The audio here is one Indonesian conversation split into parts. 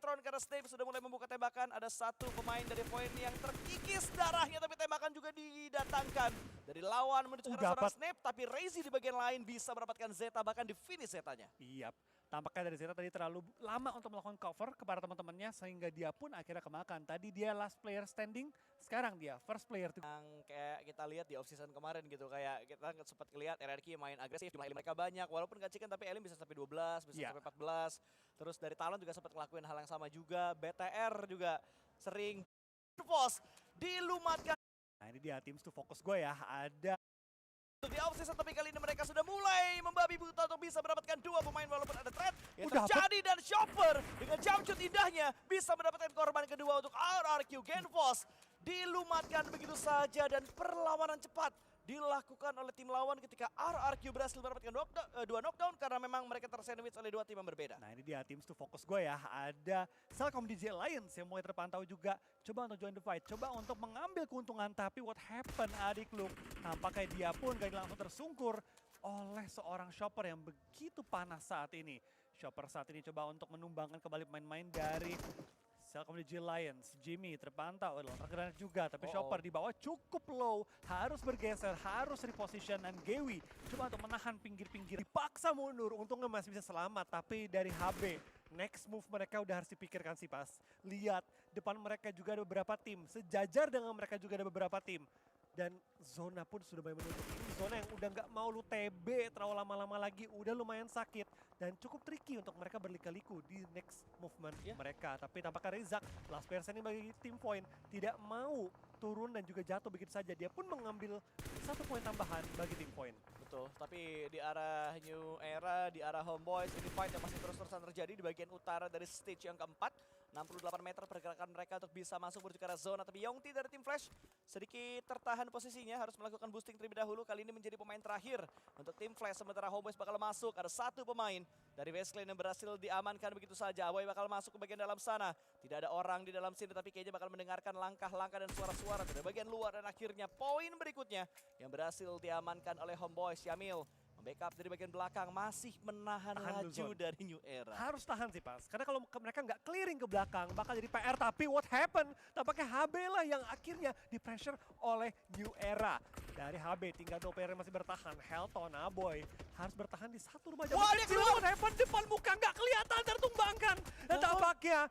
Bigetron karena Snape sudah mulai membuka tembakan. Ada satu pemain dari poin yang terkikis darahnya, tapi tembakan juga didatangkan dari lawan menuju ke arah seorang Snape. Tapi Razy di bagian lain bisa mendapatkan Zeta, bahkan di finish Zetanya. Iya, tampaknya dari Zeta tadi terlalu lama untuk melakukan cover kepada teman-temannya sehingga dia pun akhirnya kemakan. Tadi dia last player standing, sekarang dia first player to. Yang kayak kita lihat di off-season kemarin gitu, kayak kita sempat lihat RRQ main agresif, jumlah elim mereka banyak, walaupun gak chicken tapi elim bisa sampai 12, bisa sampai 14. Terus dari Talon juga sempat ngelakuin hal yang sama juga, BTR juga sering Pos dilumatkan. Nah ini dia Teams to fokus gue ya, ada di off-season, tapi kali ini mereka sudah mulai membabi buta untuk bisa mendapatkan dua pemain walaupun ada threat yang terjadi, dan Chopper dengan jump shoot indahnya bisa mendapatkan korban kedua untuk RRQ. Genfos dilumatkan begitu saja dan perlawanan cepat dilakukan oleh tim lawan ketika RRQ berhasil mendapatkan dua knockdown karena memang mereka tersandwich oleh dua tim yang berbeda. Nah ini dia Teams to fokus gue ya, ada Celcom DJ Alliance yang mulai terpantau juga. Coba untuk join the fight, coba untuk mengambil keuntungan, tapi what happened adik lu? Tampaknya dia pun gak langsung tersungkur oleh seorang Chopper yang begitu panas saat ini. Chopper saat ini coba untuk menumbangkan kembali pemain-pemain dari Celcom DJ Alliance. Jimmy terpantau, lontar granat juga, tapi Chopper di bawah cukup low, harus bergeser, harus reposition, dan Gewi coba untuk menahan pinggir-pinggir. Dipaksa mundur, untungnya masih bisa selamat, tapi dari HB, next move mereka udah harus dipikirkan sih pas. Lihat, depan mereka juga ada beberapa tim, sejajar dengan mereka juga ada beberapa tim. Dan zona pun sudah mulai menutup. Ini zona yang udah nggak mau lu TB terlalu lama-lama lagi, udah lumayan sakit. Dan cukup tricky untuk mereka berliku-liku di next movement mereka. Tapi tampaknya Rizak, last person bagi tim Point, tidak mau turun dan juga jatuh begitu saja. Dia pun mengambil satu poin tambahan bagi tim Point. Betul, tapi di arah New Era, di arah Homeboys, ini fight yang masih terus-terusan terjadi di bagian utara dari stage yang keempat. 68 meter pergerakan mereka untuk bisa masuk menuju ke arah zona, tapi Yongti dari tim Flash sedikit tertahan posisinya, harus melakukan boosting terlebih dahulu. Kali ini menjadi pemain terakhir untuk tim Flash, sementara Homeboys bakal masuk. Ada satu pemain dari Westland yang berhasil diamankan begitu saja. Aboy bakal masuk ke bagian dalam sana. Tidak ada orang di dalam sini, tapi kayaknya bakal mendengarkan langkah-langkah dan suara-suara dari bagian luar. Dan akhirnya poin berikutnya yang berhasil diamankan oleh Homeboys. Yamil membackup dari bagian belakang, masih menahan laju dari New Era. Harus tahan sih pas, karena kalau mereka nggak clearing ke belakang bakal jadi PR. Tapi what happened? Tampaknya HB lah yang akhirnya di pressure oleh New Era. Dari HB tinggal dua player yang masih bertahan. Helton, Aboy harus bertahan di satu rumah jauh kecil. What happened? Depan muka nggak kelihatan, tertumbangkan. Dan tampaknya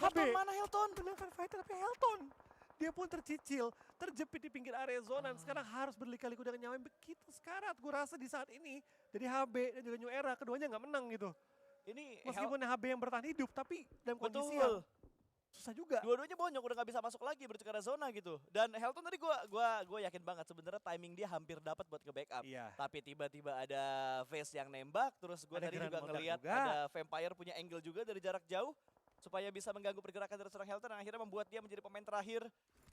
HB mana Helton? menangkan fighter, tapi Helton dia pun tercicil, terjepit di pinggir area zona, dan sekarang harus berliku-liku dengan nyawa yang begitu sekarat. Gue rasa di saat ini, dari HB dan juga New Era, keduanya nggak menang gitu. Ini meskipun HB yang bertahan hidup, tapi dalam kondisi yang susah juga. Dua-duanya bonyok, udah nggak bisa masuk lagi menuju ke arah zona gitu. Dan Helton tadi gue yakin banget sebenarnya timing dia hampir dapat buat nge-backup. Iya. Tapi tiba-tiba ada face yang nembak, terus gue tadi juga ngeliat ada Vampire punya angle juga dari jarak jauh supaya bisa mengganggu pergerakan dari seorang Helton, dan akhirnya membuat dia menjadi pemain terakhir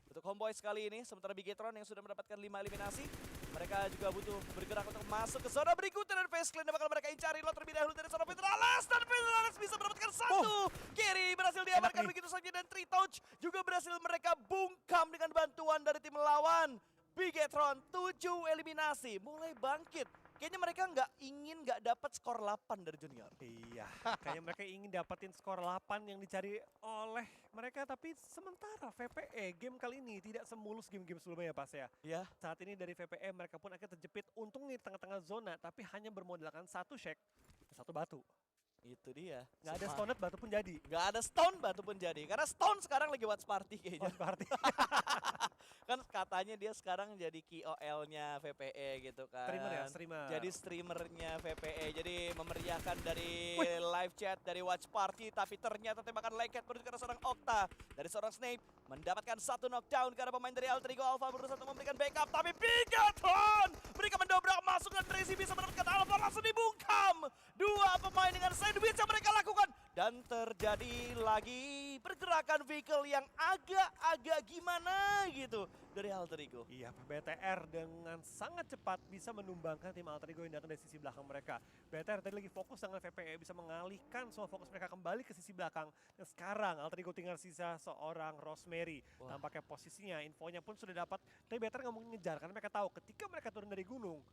untuk Homeboys kali ini. Sementara Bigetron yang sudah mendapatkan 5 eliminasi, mereka juga butuh bergerak untuk masuk ke zona berikutnya, dan Face Clan yang bakal mereka incari lot terlebih dahulu dari seorang Petrales, dan Petrales bisa mendapatkan satu. Carry berhasil diamankan begitu saja, dan Tritouch juga berhasil mereka bungkam dengan bantuan dari tim lawan. Bigetron 7 eliminasi, mulai bangkit. Kayaknya mereka nggak dapat skor 8 dari Junior. Iya, kayaknya mereka ingin dapetin skor 8 yang dicari oleh mereka. Tapi sementara VPE game kali ini tidak semulus game-game sebelumnya ya Pas ya. Iya. Saat ini dari VPE mereka pun akhirnya terjepit. Untungnya di tengah-tengah zona, tapi hanya bermodalkan satu shake, satu batu. Itu dia. Nggak ada stone batu pun jadi. Nggak ada stone batu pun jadi. Karena stone sekarang lagi watch party kayaknya. Watch party. Kan katanya dia sekarang jadi KOL-nya VPE gitu kan. Streamer ya, streamer. Jadi streamernya VPE. Jadi memeriahkan dari live chat, dari watch party. Tapi ternyata tembakan lengket menuju ke seorang Okta. Dari seorang Snape mendapatkan satu knockdown karena pemain dari Alter Ego Alpha berusaha untuk memberikan backup. Tapi Bigetron mereka mendobrak masuk, dan Tracy bisa mendapatkan Alpha, langsung dibungkam. Dua pemain dengan sandwich yang mereka lakukan. Dan terjadi lagi pergerakan vehicle yang agak-agak gimana gitu dari Alter Ego. Iya, BTR dengan sangat cepat bisa menumbangkan tim Alter Ego yang datang dari sisi belakang mereka. BTR tadi lagi fokus dengan VPE, bisa mengalihkan semua fokus mereka kembali ke sisi belakang. Dan sekarang Alter Ego tinggal sisa seorang Rosemary. Tampaknya posisinya, infonya pun sudah dapat. Tapi BTR nggak mungkin ngejar karena mereka tahu ketika mereka turun dari gunung,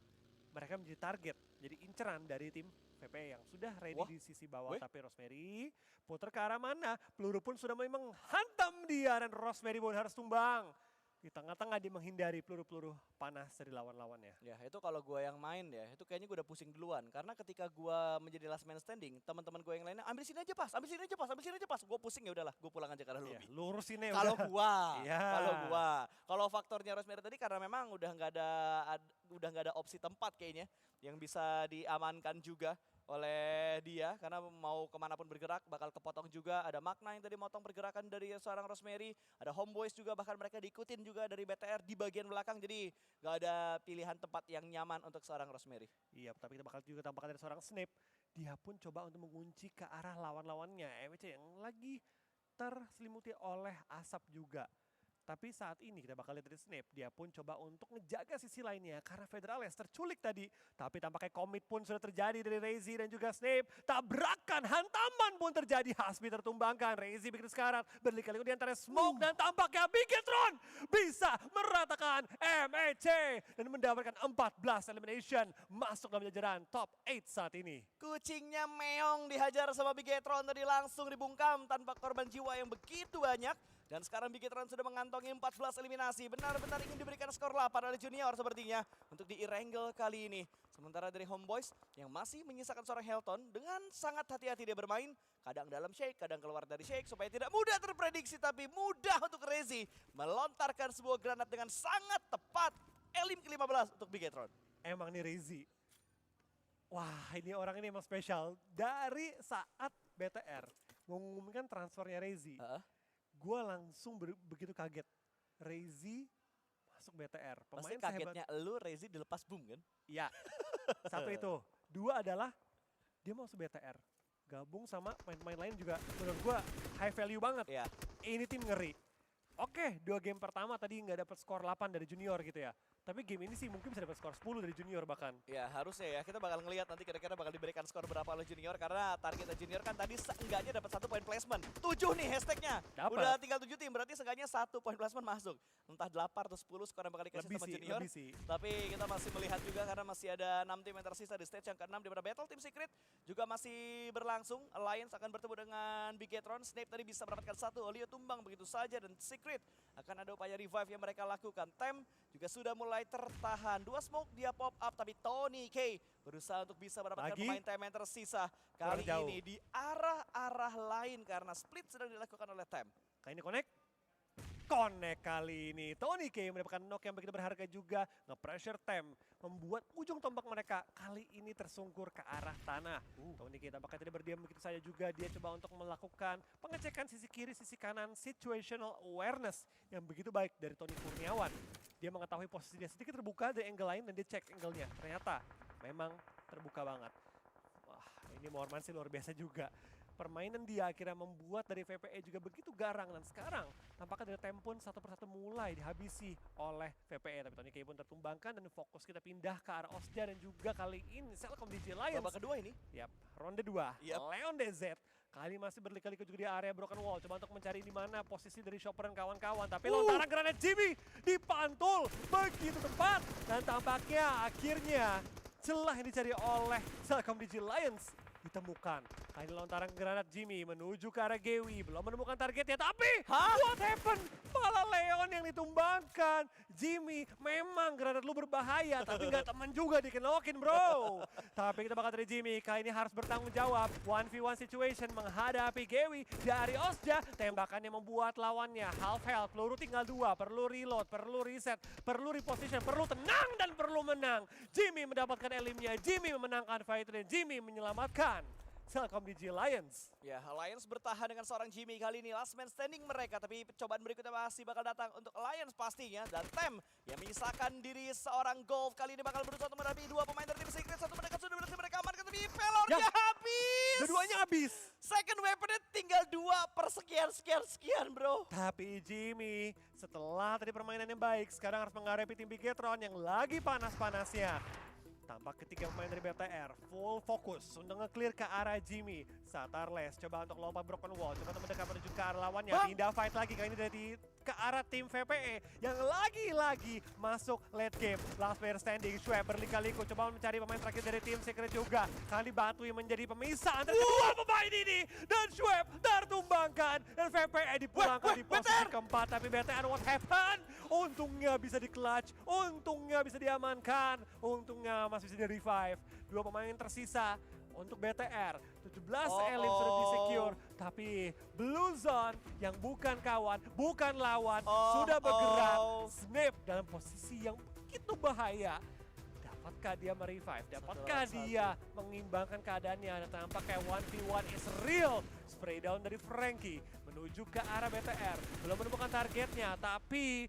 mereka menjadi target, jadi inceran dari tim VP yang sudah ready Wah, di sisi bawah, weh. tapi Rosemary putar ke arah mana? Peluru pun sudah memang hantam dia dan Rosemary pun harus tumbang. Di tengah-tengah dia menghindari peluru-peluru panas dari lawan-lawannya. Ya itu kalau gue yang main ya, itu kayaknya gue udah pusing duluan. Karena ketika gue menjadi last man standing, teman-teman gue yang lainnya ambil sini aja pas, ambil sini aja pas, ambil sini aja pas. Gue pusing ya udahlah, gue pulang aja karena Iya, lobby. lurus ini Kalau udah. gua, Iya. kalau faktornya Rosemary tadi karena memang udah nggak ada opsi tempat kayaknya yang bisa diamankan juga oleh dia karena mau kemanapun bergerak bakal kepotong juga. Ada Magna yang tadi motong pergerakan dari seorang Rosemary, ada Homeboys juga bahkan mereka diikutin juga dari BTR di bagian belakang, jadi nggak ada pilihan tempat yang nyaman untuk seorang Rosemary. Iya, tapi kita bakal juga tampakkan dari seorang Snape. Dia pun coba untuk mengunci ke arah lawan-lawannya. EWC yang lagi terselimuti oleh asap juga. Tapi saat ini kita bakal lihat dari Snape, dia pun coba untuk ngejaga sisi lainnya karena Federales terculik tadi. Tapi tampaknya komit pun sudah terjadi dari Reizi dan juga Snape. Tabrakan, hantaman pun terjadi. Hasbi tertumbangkan, Reizi bikin sekarat. Berliku-liku di antara Smoke dan tampaknya Bigetron bisa meratakan MEC. Dan mendapatkan 14 elimination masuk dalam jajaran top 8 saat ini. Kucingnya meong dihajar sama Bigetron tadi langsung dibungkam tanpa korban jiwa yang begitu banyak. Dan sekarang Bigetron sudah mengantongi 14 eliminasi. Benar-benar ingin diberikan skor 8 oleh Junior sepertinya untuk di Erangel kali ini. Sementara dari Homeboys yang masih menyisakan seorang Helton dengan sangat hati-hati dia bermain. Kadang dalam shake, kadang keluar dari shake supaya tidak mudah terprediksi. Tapi mudah untuk Rezi melontarkan sebuah granat dengan sangat tepat. Elim ke-15 untuk Bigetron. Emang nih Reizi. Wah, ini orang ini emang spesial. Dari saat BTR mengumumkan transfernya Reizi, gue langsung begitu kaget. Reizi masuk BTR. Pasti Pemain sehebat. kagetnya lu Rezi dilepas boom kan? Iya, satu itu. Dua adalah dia masuk BTR. Gabung sama pemain-pemain lain juga menurut gue high value banget. Iya. Ini tim ngeri. Oke, 2 game pertama tadi nggak dapat skor 8 dari Junior gitu ya. Tapi game ini sih mungkin bisa dapat skor 10 dari Junior bahkan. Ya harusnya ya, kita bakal ngelihat nanti kira-kira bakal diberikan skor berapa oleh Junior. Karena targetnya Junior kan tadi seenggaknya dapat 1 poin placement. 7 nih hashtagnya. Dapet. Udah tinggal 7 tim, berarti seenggaknya 1 poin placement masuk. Entah 8 atau 10 skor yang bakal dikasih Lebih sama sih, Junior. lebih sih. Tapi kita masih melihat juga karena masih ada 6 tim yang tersisa di stage yang ke-6. Di mana Battle Team Secret juga masih berlangsung. Alliance akan bertemu dengan Bigetron. Snape tadi bisa mendapatkan 1, Olio tumbang begitu saja. Dan Secret akan ada upaya revive yang mereka lakukan. Tem juga sudah mulai tertahan. 2 smoke dia pop up tapi Tony K berusaha untuk bisa mendapatkan pemain Tem yang tersisa. Kali ini di arah-arah lain karena split sedang dilakukan oleh Tem. Kali ini Connect kali ini. Tony K mendapatkan knock yang begitu berharga juga. Nge-pressure Tem. Membuat ujung tombak mereka kali ini tersungkur ke arah tanah. Tony K tampaknya tadi berdiam begitu saja juga. Dia coba untuk melakukan pengecekan sisi kiri, sisi kanan. Situational awareness yang begitu baik dari Tony Kurniawan. Dia mengetahui posisi dia sedikit terbuka dari angle lain dan dia cek angle-nya. Ternyata memang terbuka banget. Wah, ini Morman sih luar biasa juga. Permainan dia akhirnya membuat dari VPE juga begitu garang. Dan sekarang tampaknya dari Tem pun satu persatu mulai dihabisi oleh VPE. Tapi Tony K pun tertumbangkan dan fokus kita pindah ke arah Osja. Dan juga kali ini Selcom DJ Lions. Babak kedua ini. Yap, ronde 2. Leon DZ. Kali masih berliku-liku juga di area broken wall. Coba untuk mencari di mana posisi dari Chopper dan kawan-kawan. Tapi lontaran granat Jimmy dipantul begitu tepat. Dan tampaknya akhirnya celah yang dicari oleh Selcom DJ Lions ditemukan. Kali lontaran granat Jimmy menuju ke arah Gewi. Belum menemukan targetnya, tapi what happened? Malah Leon yang ditumbangkan. Jimmy, memang granat lu berbahaya, tapi nggak temen juga dikenokin bro. Tapi kita bakal dari Jimmy, kali ini harus bertanggung jawab. 1v1 situation menghadapi Gewi dari Osja. Tembakannya membuat lawannya half health, peluru tinggal 2, perlu reload, perlu reset, perlu reposition, perlu tenang dan perlu menang. Jimmy mendapatkan elimnya, Jimmy memenangkan fight dan Jimmy menyelamatkan Selcom DJ Lions. Ya, Alliance bertahan dengan seorang Jimmy kali ini last man standing mereka. Tapi cobaan berikutnya masih bakal datang untuk Alliance pastinya. Dan Tem yang menyisakan diri seorang Golf kali ini bakal berusaha untuk menghadapi 2 pemain dari tim Secret. 1 mendekat sudah berhasil mereka amankan tapi pelornya habis. Dua-duanya habis. Second weaponnya tinggal 2 per sekian bro. Tapi Jimmy setelah tadi permainan yang baik sekarang harus menghadapi tim Bigetron yang lagi panas-panasnya. Tampak ketiga pemain dari BTR full fokus untuk nge-clear ke arah Jimmy. Satarles coba untuk lompat broken wall, coba untuk mendekat menuju ke arah lawannya. Pindah fight lagi, kali ini dari ke arah tim VPE yang lagi-lagi masuk late game. Last player standing, Schweb berliku-liku coba mencari pemain terakhir dari tim Secret juga. Kali Batui menjadi pemisah antara kedua pemain ini. Dan Schweb tertumbangkan dan VPE dipulangkan di posisi keempat. Tapi BTR what happened? Untungnya bisa di-clutch, untungnya bisa diamankan, untungnya masih bisa di-revive. Dua pemain tersisa untuk BTR, 17 elim sudah di-secure, tapi Blue Zone yang bukan kawan, bukan lawan, sudah bergerak. Snap dalam posisi yang begitu bahaya. Dapatkah dia merevive? Dapatkah dia mengimbangkan keadaannya? Dan tampaknya 1v1 is real. Spray down dari Frankie menuju ke arah BTR. Belum menemukan targetnya, tapi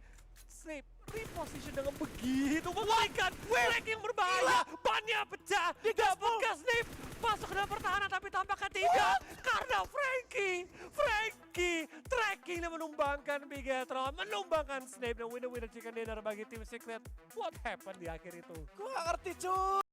Snap reposition dengan begitu mengerikan. Flank yang berbahaya, bannya pecah. Dapatkah Snap masuk ke dalam pertahanan, tapi tampaknya tidak. Karena Frankie tracking dan menumbangkan Bigetron, menumbangkan Snap dan winner chicken dinner bagi tim Secret. What happened di akhir itu? Gue gak ngerti cuy.